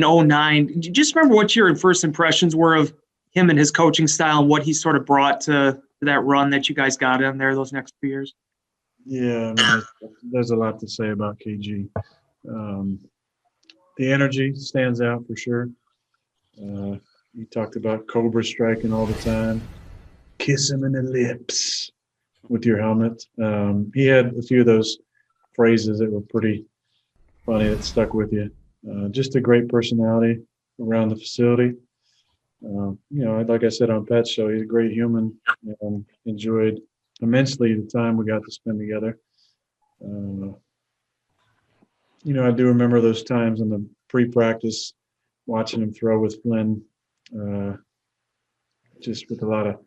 '09. Just remember what your first impressions were of him and his coaching style and what he sort of brought to that run that you guys got in there those next 2 years. Yeah, I mean, there's a lot to say about KG. The energy stands out for sure. You talked about Cobra striking all the time. Kiss him in the lips with your helmet. He had a few of those phrases that were pretty funny that stuck with you. Just a great personality around the facility. Like I said on Pat's show, he's a great human. Enjoyed immensely the time we got to spend together. I do remember those times in the pre-practice watching him throw with Flynn, just with a lot of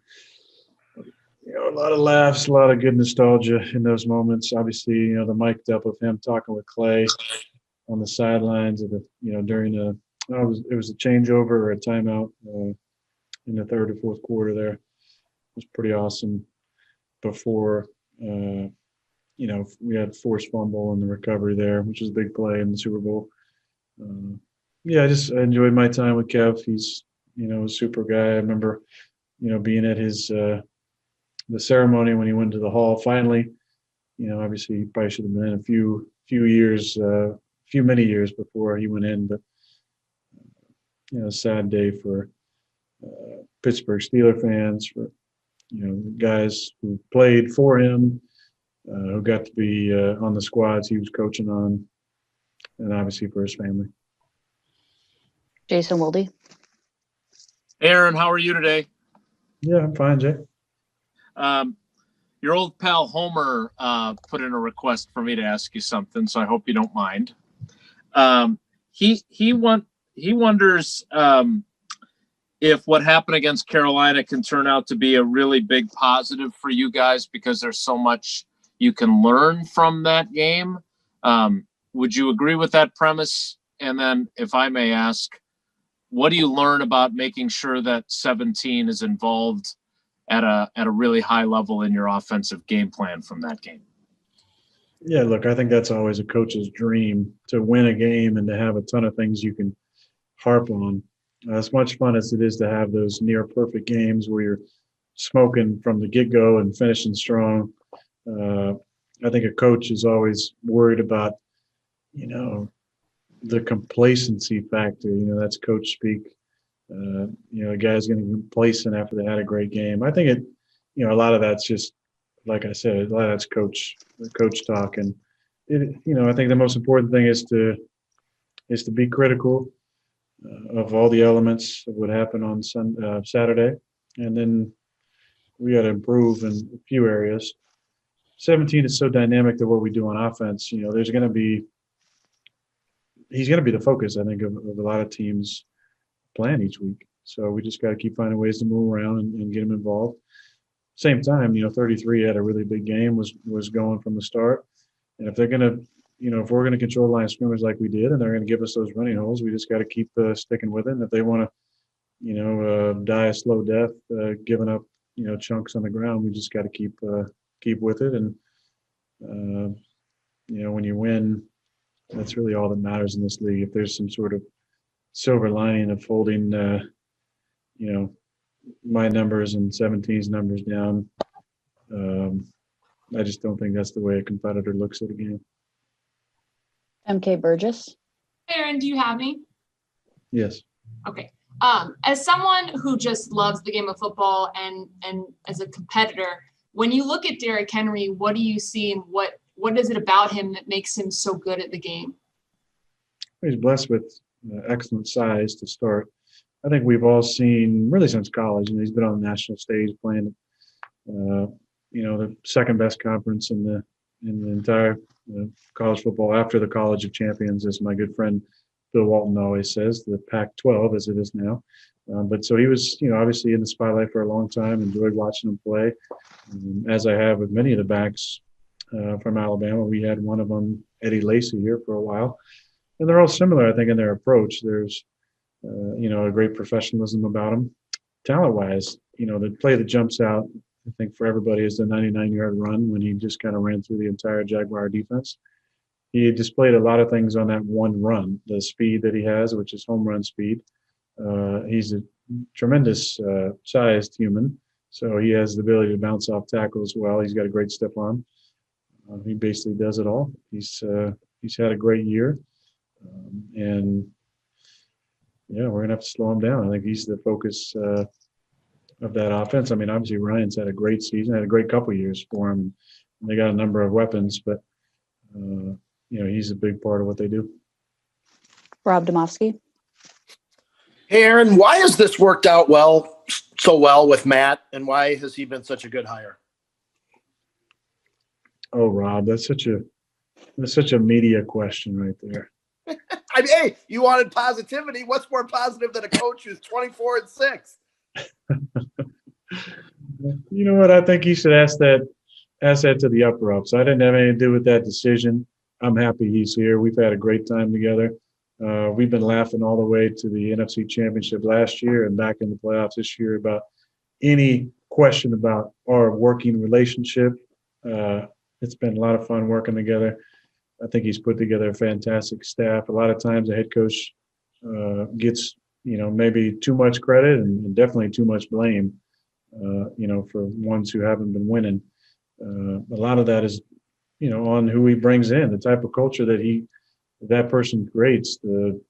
laughs, a lot of good nostalgia in those moments. Obviously, the mic'd up of him talking with Clay on the sidelines of during it was a changeover or a timeout in the third or fourth quarter there. It was pretty awesome before, we had forced fumble in the recovery there, which was a big play in the Super Bowl. I enjoyed my time with Kev. He's, a super guy. I remember, being at his the ceremony when he went to the hall finally. Obviously he probably should have been in many years before he went in, but sad day for Pittsburgh Steelers fans, for guys who played for him, who got to be on the squads he was coaching on, and obviously for his family. Jason Wilde. Aaron, how are you today? Yeah, I'm fine, Jay. Your old pal Homer put in a request for me to ask you something, so I hope you don't mind. He wonders if what happened against Carolina can turn out to be a really big positive for you guys because there's so much you can learn from that game. Would you agree with that premise? And then, if I may ask, what do you learn about making sure that 17 is involved at a really high level in your offensive game plan from that game? Yeah, look, I think that's always a coach's dream, to win a game and to have a ton of things you can harp on. As much fun as it is to have those near perfect games where you're smoking from the get-go and finishing strong, I think a coach is always worried about, the complacency factor. That's coach speak. A guy's going to be complacent after they had a great game. I think a lot of that's just, like I said, a lot of that's coach talk. And I think the most important thing is to be critical of all the elements of what happened on Saturday, and then we got to improve in a few areas. 17 is so dynamic to what we do on offense. He's going to be the focus, I think, of a lot of teams playing each week. So we just got to keep finding ways to move around and get him involved. Same time, 33 had a really big game, was going from the start. And if they're going to, if we're going to control the line of scrimmage like we did, and they're going to give us those running holes, we just got to keep sticking with it. And if they want to, die a slow death, giving up, chunks on the ground, we just got to keep with it. And, when you win, that's really all that matters in this league. If there's some sort of silver lining of holding, my numbers and 17's numbers down, I just don't think that's the way a competitor looks at a game. MK Burgess. Aaron, do you have me? Yes. Okay. As someone who just loves the game of football and as a competitor, when you look at Derrick Henry, what do you see, and what is it about him that makes him so good at the game? He's blessed with excellent size to start. I think we've all seen, really since college, he's been on the national stage playing, the second best conference in the entire college football after the College of Champions, as my good friend Bill Walton always says, the Pac-12 as it is now. But so he was, obviously in the spotlight for a long time, enjoyed watching him play. As I have with many of the backs from Alabama. We had one of them, Eddie Lacy, here for a while. And they're all similar, I think, in their approach. There's, a great professionalism about them. Talent-wise, the play that jumps out, I think, for everybody is the 99-yard run when he just kind of ran through the entire Jaguar defense. he displayed a lot of things on that one run, the speed that he has, which is home run speed. He's a tremendous sized human, so he has the ability to bounce off tackles well. He's got a great stiff arm. He basically does it all. He's had a great year, and yeah, we're gonna have to slow him down. I think he's the focus of that offense. I mean, obviously Ryan's had a great season, had a great couple of years for him. And they got a number of weapons, but he's a big part of what they do. Rob Domofsky. Hey, Aaron, why has this worked out so well with Matt, and why has he been such a good hire? Oh, Rob, that's such a media question right there. I mean, hey, you wanted positivity. What's more positive than a coach who's 24-6? You know what? I think you should ask that to the upper ups. I didn't have anything to do with that decision. I'm happy he's here. We've had a great time together. We've been laughing all the way to the NFC Championship last year and back in the playoffs this year about any question about our working relationship. It's been a lot of fun working together. I think he's put together a fantastic staff. A lot of times a head coach gets, maybe too much credit and definitely too much blame, for ones who haven't been winning. A lot of that is, on who he brings in, the type of culture that person creates, the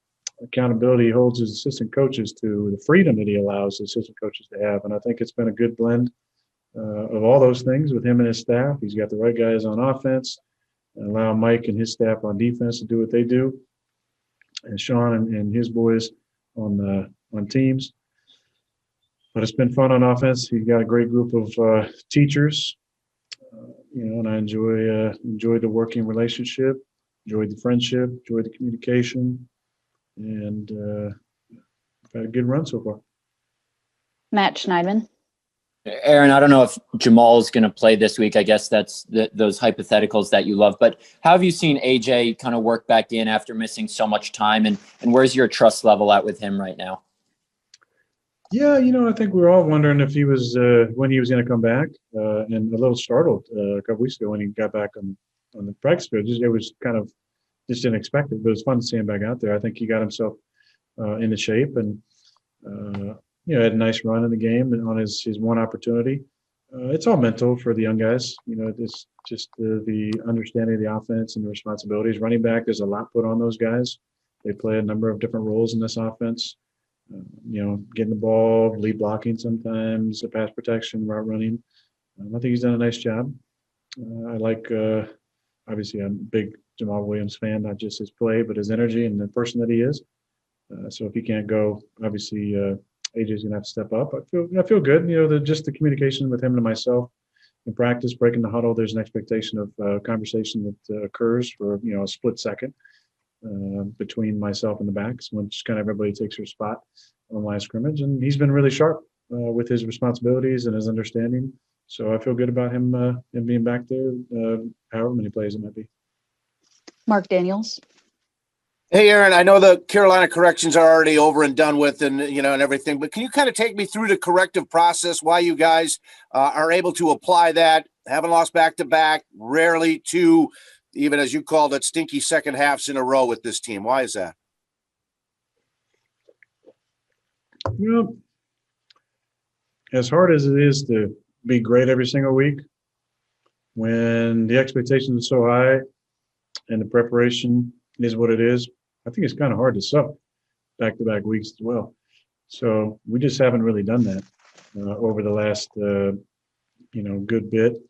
accountability he holds his assistant coaches to, the freedom that he allows the assistant coaches to have. And I think it's been a good blend of all those things with him and his staff. He's got the right guys on offense and allow Mike and his staff on defense to do what they do, and Sean and his boys on teams. But it's been fun on offense. He's got a great group of teachers, and I enjoy the working relationship, enjoyed the friendship, enjoyed the communication, and I've had a good run so far. Matt Schneidman. Aaron, I don't know if Jamal is going to play this week. I guess that's those hypotheticals that you love. But how have you seen AJ kind of work back in after missing so much time? And where's your trust level at with him right now? Yeah, I think we were all wondering if he was when he was going to come back, and a little startled a couple weeks ago when he got back on the practice field. It was kind of just unexpected, but it was fun to see him back out there. I think he got himself into shape and had a nice run in the game and on his one opportunity. It's all mental for the young guys. It's just the understanding of the offense and the responsibilities. Running back, there's a lot put on those guys. They play a number of different roles in this offense. Getting the ball, lead blocking sometimes, pass protection, route running. I think he's done a nice job. I like, obviously, I'm a big Jamal Williams fan, not just his play, but his energy and the person that he is. So if he can't go, obviously, AJ's gonna have to step up. I feel good. Just the communication with him and myself in practice, breaking the huddle. There's an expectation of conversation that occurs for a split second between myself and the backs, when just kind of everybody takes their spot on line of scrimmage. And he's been really sharp with his responsibilities and his understanding. So I feel good about him being back there, however many plays it might be. Mark Daniels. Hey, Aaron, I know the Carolina corrections are already over and done with and everything, but can you kind of take me through the corrective process, why you guys are able to apply that, haven't lost back-to-back, rarely two, even as you called it, stinky second halves in a row with this team? Why is that? Well, as hard as it is to be great every single week, when the expectations are so high and the preparation is what it is, I think it's kind of hard to suck back-to-back weeks as well. So we just haven't really done that over the last, good bit.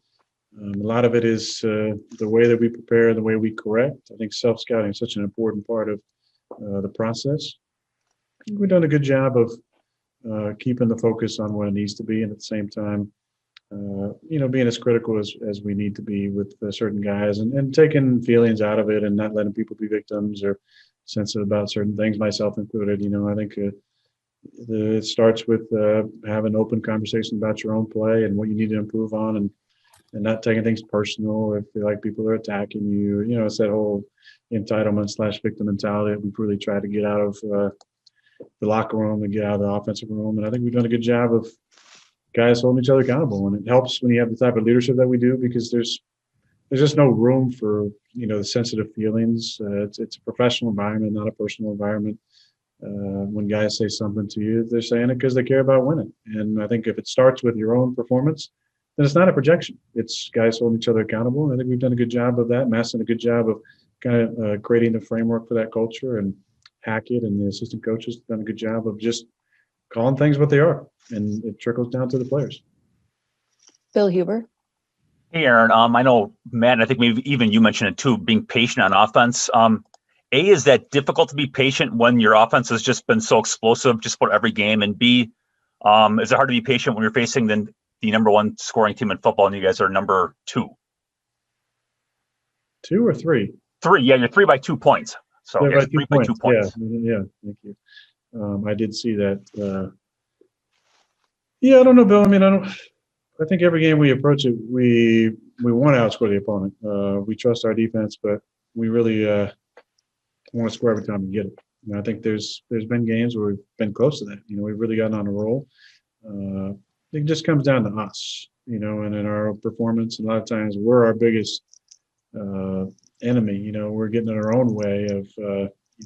A lot of it is the way that we prepare, the way we correct. I think self-scouting is such an important part of the process. We've done a good job of keeping the focus on what it needs to be, and at the same time, being as critical as we need to be with certain guys and taking feelings out of it and not letting people be victims or sensitive about certain things, myself included. I think it starts with having open conversation about your own play and what you need to improve on, and not taking things personal or feel like people are attacking you. It's that whole entitlement / victim mentality that we've really tried to get out of the locker room and get out of the offensive room. And I think we've done a good job of guys holding each other accountable. And it helps when you have the type of leadership that we do, because there's there's just no room for, the sensitive feelings. It's a professional environment, not a personal environment. When guys say something to you, they're saying it because they care about winning. And I think if it starts with your own performance, then it's not a projection. It's guys holding each other accountable. And I think we've done a good job of that. Matt's done a good job of kind of creating the framework for that culture, and Hackett and the assistant coaches have done a good job of just calling things what they are. And it trickles down to the players. Bill Huber. Hey, Aaron. I know, Matt, and I think maybe even you mentioned it too, being patient on offense. A, is that difficult to be patient when your offense has just been so explosive just for every game? And B, is it hard to be patient when you're facing the number one scoring team in football and you guys are number 2? 2 or 3? 3, yeah, you're 3 by 2 points. So Yeah, yes, 3 by 2 points. Yeah, thank you. I did see that. I don't know, Bill. I think every game we approach it, we want to outscore the opponent. We trust our defense, but we really want to score every time we get it. I think there's been games where we've been close to that. We've really gotten on a roll. It just comes down to us, and in our performance. And a lot of times we're our biggest enemy. We're getting in our own way of,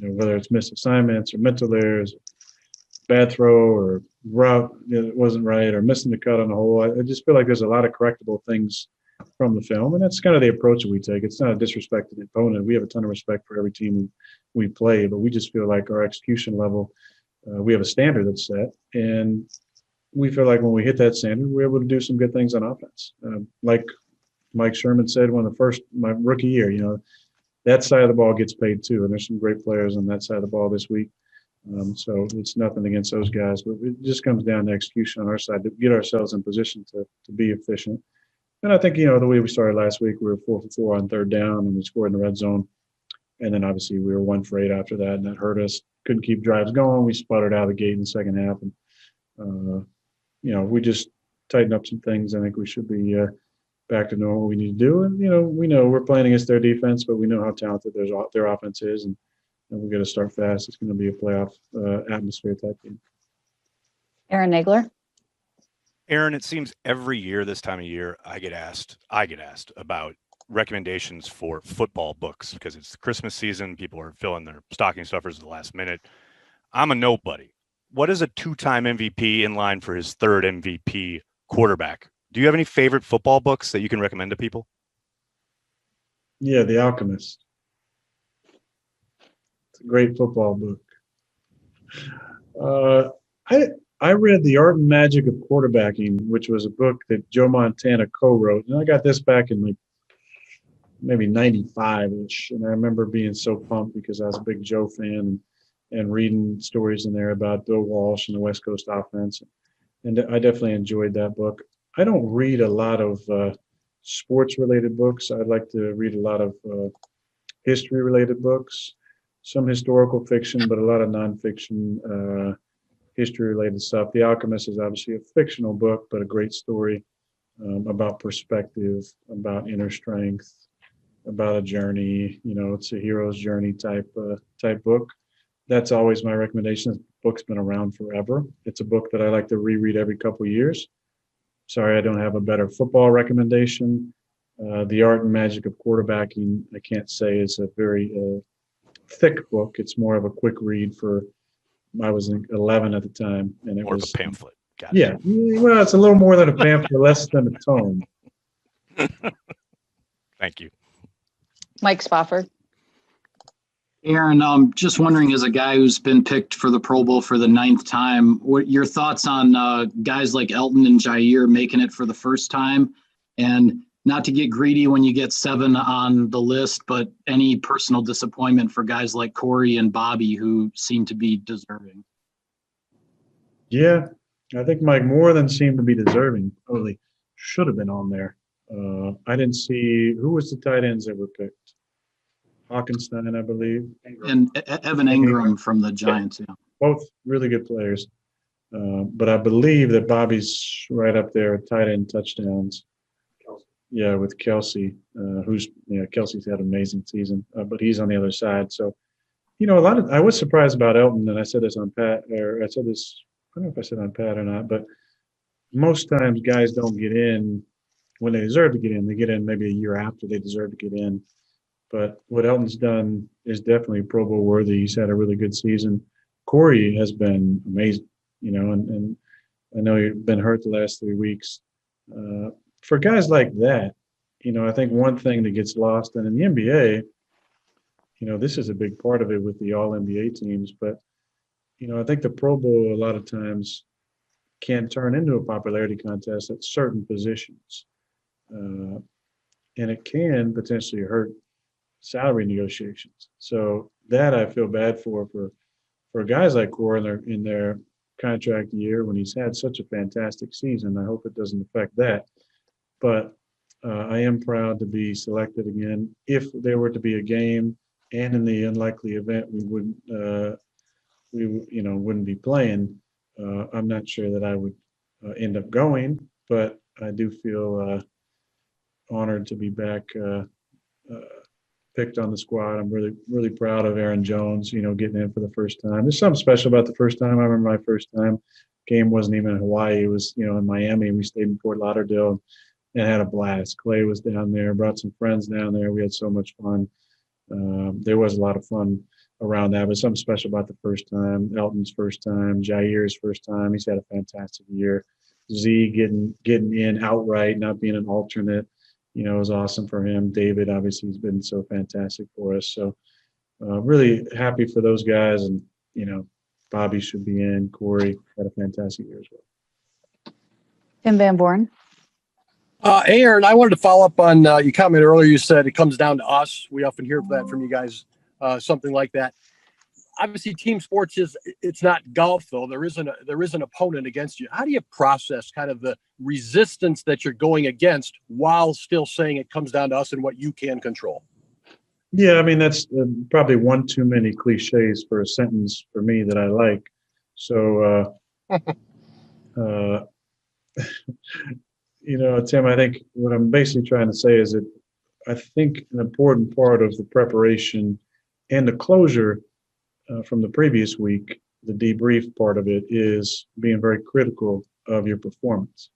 whether it's missed assignments or mental errors, bad throw or route that wasn't right, or missing the cut on the hole. I just feel like there's a lot of correctable things from the film, and that's kind of the approach that we take. It's not a disrespect to the opponent. We have a ton of respect for every team we play, but we just feel like our execution level, we have a standard that's set, and we feel like when we hit that standard, we're able to do some good things on offense. Like Mike Sherman said, my rookie year, that side of the ball gets paid too, and there's some great players on that side of the ball this week. So it's nothing against those guys, but it just comes down to execution on our side to get ourselves in position to be efficient. And I think, the way we started last week, we were 4 for 4 on third down, and we scored in the red zone. And then obviously we were 1 for 8 after that, and that hurt us. Couldn't keep drives going. We sputtered out of the gate in the second half. And, we just tightened up some things. I think we should be back to knowing what we need to do. And, we know we're playing against their defense, but we know how talented their offense is. And we're going to start fast. It's going to be a playoff atmosphere type game. Aaron Nagler. Aaron, it seems every year this time of year I get asked about recommendations for football books because it's the Christmas season. People are filling their stocking stuffers at the last minute. I'm a nobody. What is a 2-time MVP in line for his 3rd MVP quarterback? Do you have any favorite football books that you can recommend to people? Yeah, The Alchemist. It's a great football book. I read The Art and Magic of Quarterbacking, which was a book that Joe Montana co-wrote. And I got this back in maybe 95-ish. And I remember being so pumped because I was a big Joe fan and reading stories in there about Bill Walsh and the West Coast offense. And I definitely enjoyed that book. I don't read a lot of sports-related books. I'd like to read a lot of history-related books, some historical fiction, but a lot of nonfiction history-related stuff. The Alchemist is obviously a fictional book, but a great story about perspective, about inner strength, about a journey. It's a hero's journey type book. That's always my recommendation. The book's been around forever. It's a book that I like to reread every couple of years. Sorry, I don't have a better football recommendation. The Art and Magic of Quarterbacking, I can't say is a very thick book. It's more of a quick read I was 11 at the time, and it More was of a pamphlet. Got yeah. Well, it's a little more than a pamphlet, less than a tome. Thank you. Mike Spofford. Aaron, just wondering, as a guy who's been picked for the Pro Bowl for the 9th time, what your thoughts on guys like Elton and Jair making it for the first time? And not to get greedy when you get 7 on the list, but any personal disappointment for guys like Corey and Bobby who seem to be deserving? Yeah, I think Mike more than seemed to be deserving. Probably should have been on there. I didn't see who was the tight ends that were picked. Hawkinstein, I believe. And Evan Ingram from the Giants. Yeah. Both really good players. But I believe that Bobby's right up there at tight end touchdowns. Yeah, with Kelsey, Kelsey's had an amazing season, but he's on the other side. So, I was surprised about Elton, and I said this on Pat, or I said this, I don't know if I said on Pat or not, but most times guys don't get in when they deserve to get in. They get in maybe a year after they deserve to get in. But what Elton's done is definitely Pro Bowl worthy. He's had a really good season. Corey has been amazing, and I know you've been hurt the last 3 weeks. For guys like that, I think one thing that gets lost, and in the NBA, this is a big part of it with the all NBA teams, but, I think the Pro Bowl a lot of times can turn into a popularity contest at certain positions. And it can potentially hurt salary negotiations. So that I feel bad for guys like Corey in their contract year when he's had such a fantastic season. I hope it doesn't affect that. But I am proud to be selected again. If there were to be a game, and in the unlikely event we wouldn't be playing, I'm not sure that I would end up going, but I do feel honored to be back picked on the squad. I'm really, really proud of Aaron Jones, getting in for the first time. There's something special about the first time. I remember my first time game wasn't even in Hawaii. It was, in Miami. We stayed in Fort Lauderdale and had a blast. Clay was down there, brought some friends down there. We had so much fun. There was a lot of fun around that, but something special about the first time. Elton's first time, Jair's first time. He's had a fantastic year. Z getting in outright, not being an alternate, was awesome for him. David, obviously, has been so fantastic for us. So really happy for those guys. And, Bobby should be in. Corey had a fantastic year as well. Tim Van Born. Aaron, I wanted to follow up on your comment earlier. You said it comes down to us. We often hear that from you guys, something like that. Obviously, team sports it's not golf, though. There is an opponent against you. How do you process kind of the resistance that you're going against while still saying it comes down to us and what you can control? Yeah, I mean, that's probably one too many cliches for a sentence for me that I like. So, Tim, I think what I'm basically trying to say is that I think an important part of the preparation and the closure from the previous week, the debrief part of it, is being very critical of your performance.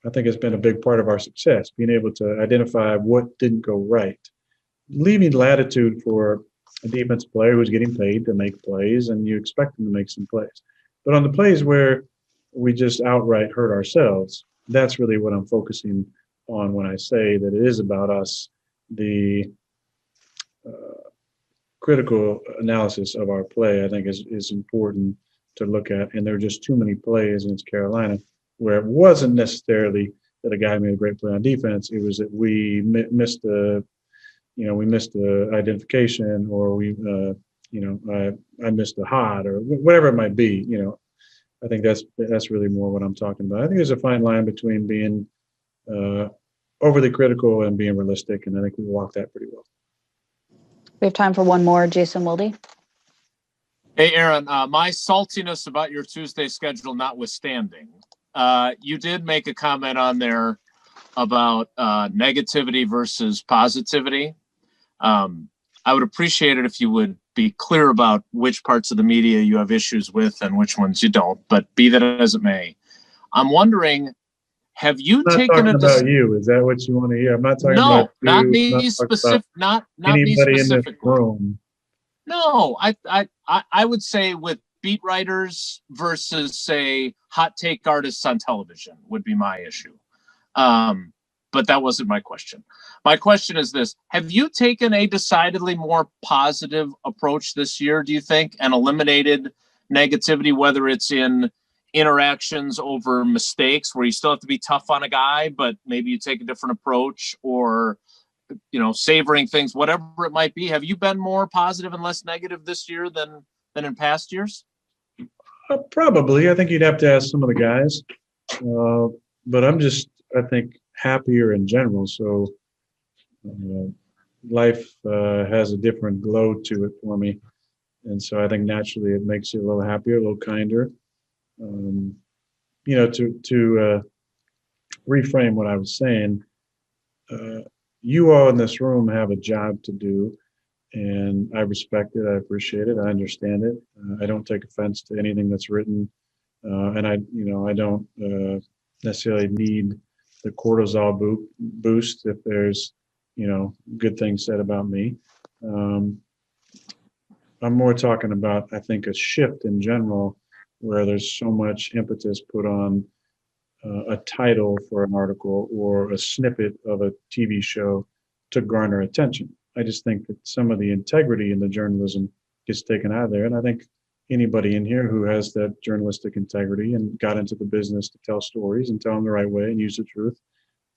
I think it's been a big part of our success, being able to identify what didn't go right, leaving latitude for a defensive player who's getting paid to make plays, and you expect them to make some plays. But on the plays where we just outright hurt ourselves, that's really what I'm focusing on when I say that it is about us. The critical analysis of our play, I think, is important to look at. And there are just too many plays against Carolina where it wasn't necessarily that a guy made a great play on defense. It was that we missed the identification, or I missed a hot, or whatever it might be. I think that's really more what I'm talking about. I think there's a fine line between being overly critical and being realistic, and I think we walk that pretty well. We have time for one more. Jason Wilde. Hey, Aaron, my saltiness about your Tuesday schedule notwithstanding, you did make a comment on there about negativity versus positivity. I would appreciate it if you would be clear about which parts of the media you have issues with and which ones you don't, but be that as it may. I'm wondering, have you taken a about you? Is that what you want to hear? I'm not talking about you. Not me specific. Not anybody me in this room. No, I would say with beat writers versus, say, hot take artists on television would be my issue. But that wasn't my question. My question is this: have you taken a decidedly more positive approach this year, do you think, and eliminated negativity, whether it's in interactions over mistakes where you still have to be tough on a guy, but maybe you take a different approach, or, savoring things, whatever it might be? Have you been more positive and less negative this year than in past years? Probably. I think you'd have to ask some of the guys. But I'm just, I think, happier in general. So life has a different glow to it for me. And so I think naturally it makes you a little happier, a little kinder. To reframe what I was saying, you all in this room have a job to do, and I respect it. I appreciate it. I understand it. I don't take offense to anything that's written, and I don't necessarily need the cortisol boost if there's, good things said about me. I'm more talking about, I think, a shift in general where there's so much impetus put on a title for an article or a snippet of a TV show to garner attention. I just think that some of the integrity in the journalism gets taken out of there. And I think anybody in here who has that journalistic integrity and got into the business to tell stories and tell them the right way and use the truth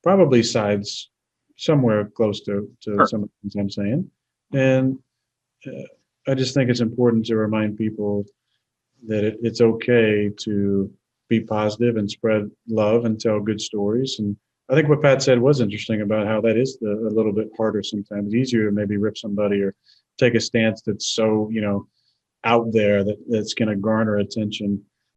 probably sides somewhere close to Sure. some of the things I'm saying. And I just think it's important to remind people that it's okay to be positive and spread love and tell good stories. And I think what Pat said was interesting about how that is a little bit harder sometimes. It's easier to maybe rip somebody or take a stance that's so, out there that's going to garner attention.